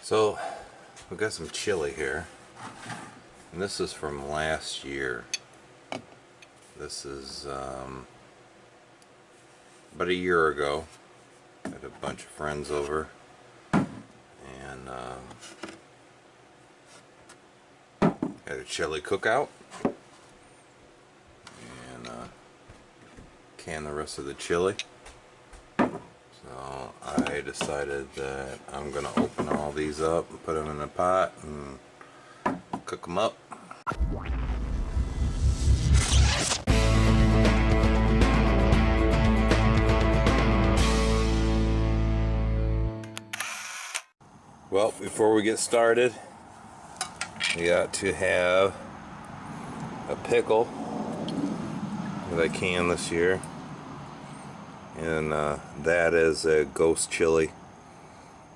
So we got some chili here, and this is from last year. This is about a year ago. I had a bunch of friends over, and had a chili cookout, and canned the rest of the chili. So I decided that I'm gonna open all these up and put them in a pot and cook them up. Well, before we get started, we got to have a pickle that I canned this year, and that is a ghost chili,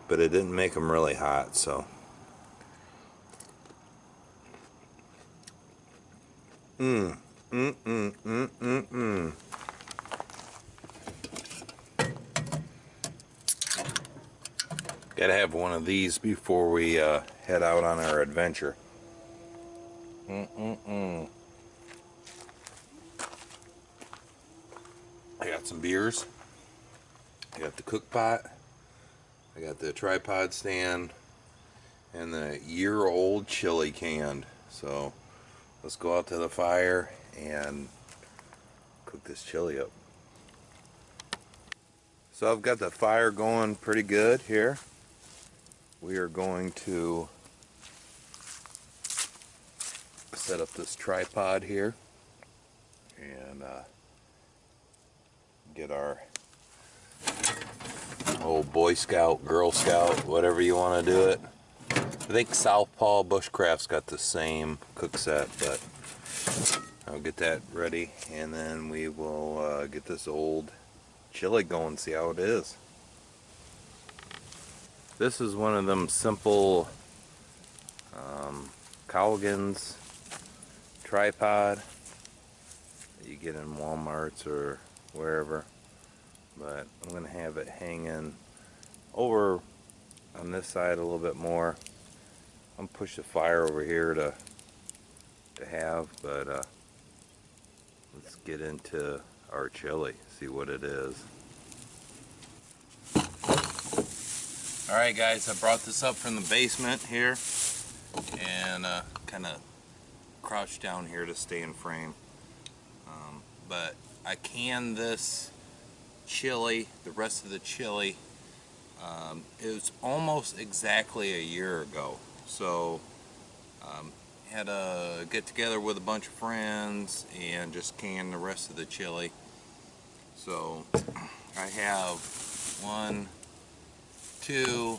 but it didn't make them really hot, so gotta have one of these before we head out on our adventure. I got some beers, I got the cook pot, I got the tripod stand, and the year-old chili canned. So let's go out to the fire and cook this chili up. So I've got the fire going pretty good here. We are going to set up this tripod here and get our old Boy Scout, Girl Scout, whatever you want to do it. I think Southpaw Bushcraft's got the same cook set, but I'll get that ready, and then we will get this old chili going, see how it is. This is one of them simple Cowgans tripod that you get in Walmart's or wherever, but I'm going to have it hanging over on this side a little bit more. I'm gonna push the fire over here to have, but let's get into our chili, see what it is. Alright guys, I brought this up from the basement here and kind of crouched down here to stay in frame, but I canned this chili, the rest of the chili, it was almost exactly a year ago. So had a get together with a bunch of friends and just canned the rest of the chili. So I have 1, 2,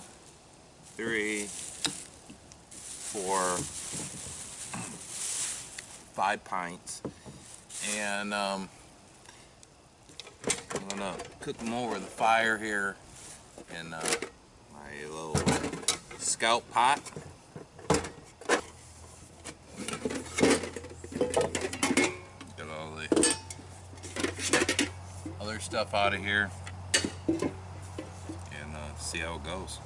3, 4, 5 pints, and I'm gonna cook them over the fire here in my little Scout pot. Get all the other stuff out of here and see how it goes.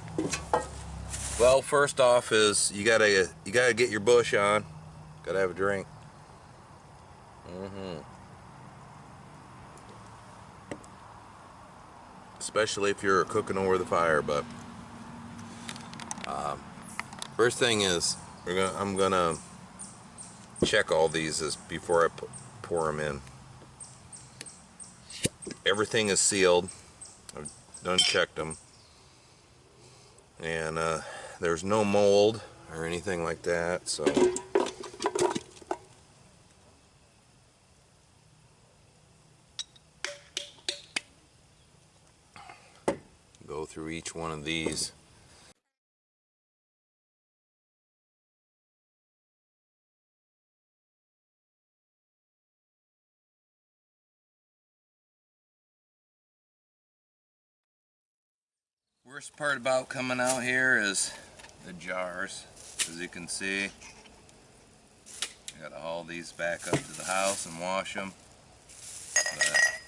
Well, first off is you gotta get your bush on. Gotta have a drink. Especially if you're cooking over the fire. But first thing is I'm gonna check all these before I pour them in. Everything is sealed. I've done checked them, and there's no mold or anything like that. So go through each one of these. Worst part about coming out here is the jars. As you can see, I gotta haul these back up to the house and wash them. But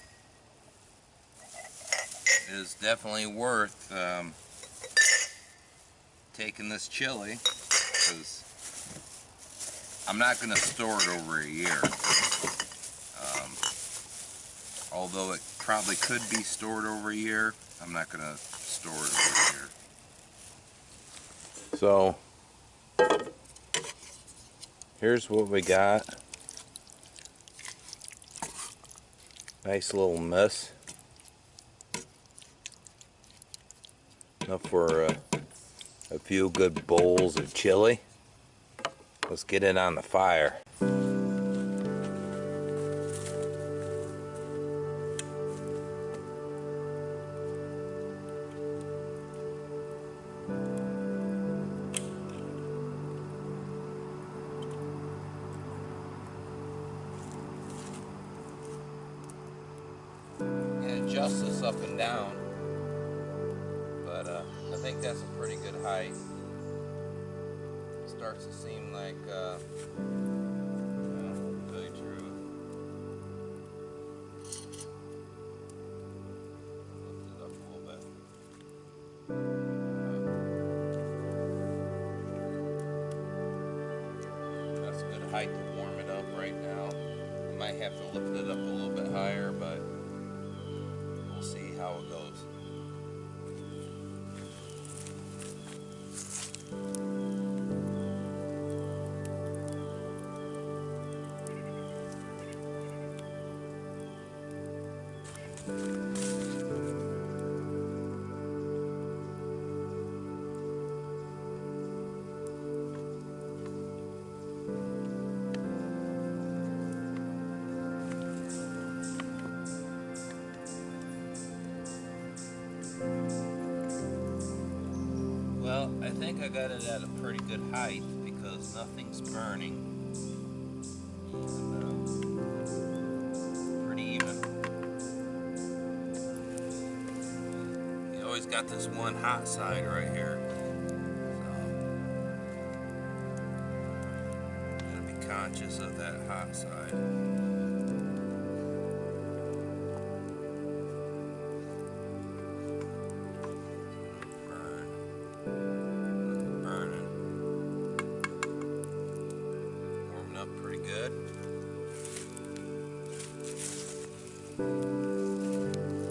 it is definitely worth taking this chili, because I'm not going to store it over a year. Although it probably could be stored over a year, I'm not going to store it over a year. So, here's what we got. Nice little mess. Enough for a few good bowls of chili. Let's get it on the fire. Adjust this up and down, but I think that's a pretty good height. It starts to seem like, well, to tell you the truth, lift it up a little bit. That's a good height to warm it up right now. I might have to lift it up a little bit higher, but we'll see how it goes. Well, I think I got it at a pretty good height because nothing's burning. And, pretty even. You always got this one hot side right here. So, gotta be conscious of that hot side.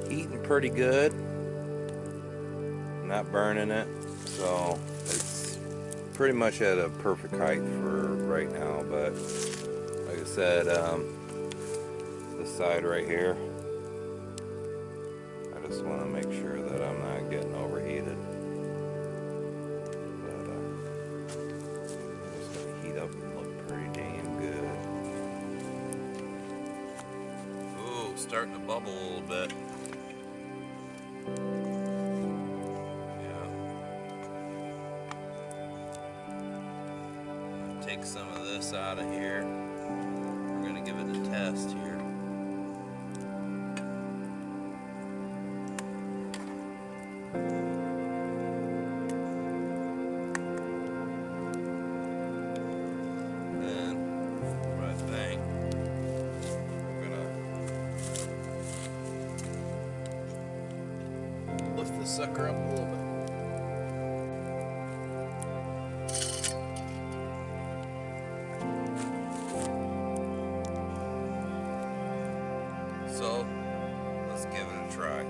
Heating pretty good, not burning it, so it's pretty much at a perfect height for right now. But like I said, this side right here, I just want to make sure that I'm not getting overheated. But it's going to heat up and look pretty damn good. Starting to bubble a little bit. Yeah. I'll take some of this out of here. We're going to give it a test here. Lift this sucker up a little bit. So, let's give it a try.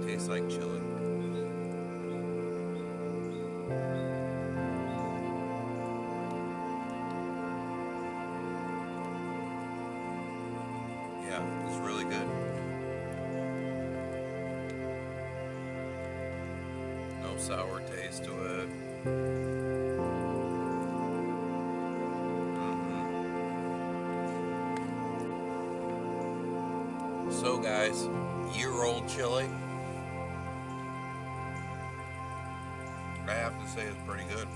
Tastes like chili. Yeah, it's really good. No sour taste to it. So guys, year-old chili, I have to say it's pretty good.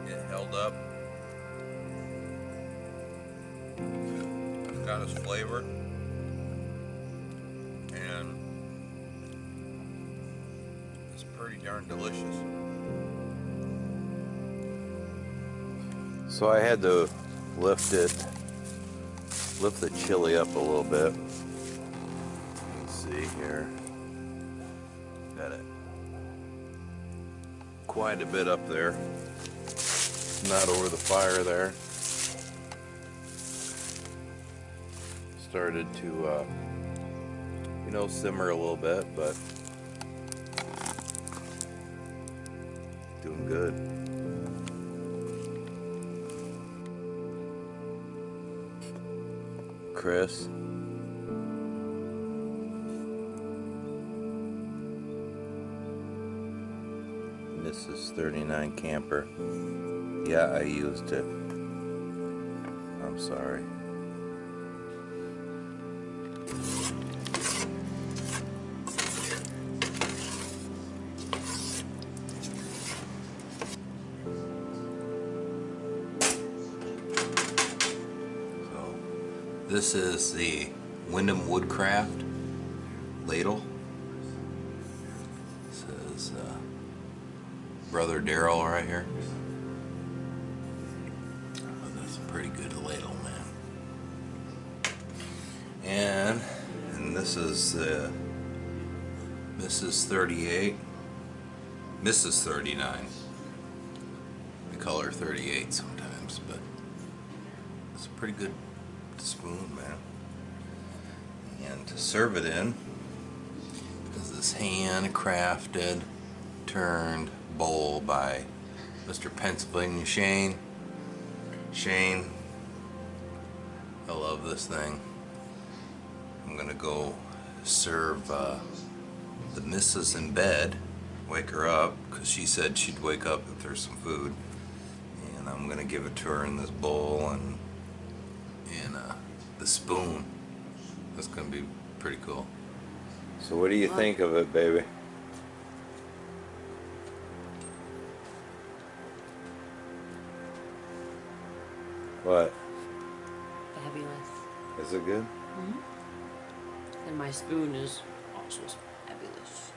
It held up. It's got its flavor, and it's pretty darn delicious. So I had to lift the chili up a little bit. Let's see here. Got it quite a bit up there. Not over the fire there. Started to, you know, simmer a little bit, but doing good. Chris. Mrs. 39 camper. Yeah, I used it. I'm sorry. So, this is the Wyndham Woodcraft ladle. It says Brother Daryl right here. Oh, that's a pretty good ladle, man. And this is Mrs. 38, Mrs. 39. We call her 38 sometimes, but it's a pretty good spoon, man. And to serve it in is this handcrafted turned bowl by Mr. Pennsylvania Shane. Shane, I love this thing. I'm gonna go serve the missus in bed, wake her up, because she said she'd wake up if there's some food, and I'm gonna give it to her in this bowl and the spoon. That's gonna be pretty cool. So what do you think of it, baby? What? Fabulous. Is it good? Mm-hmm. And my spoon is also fabulous.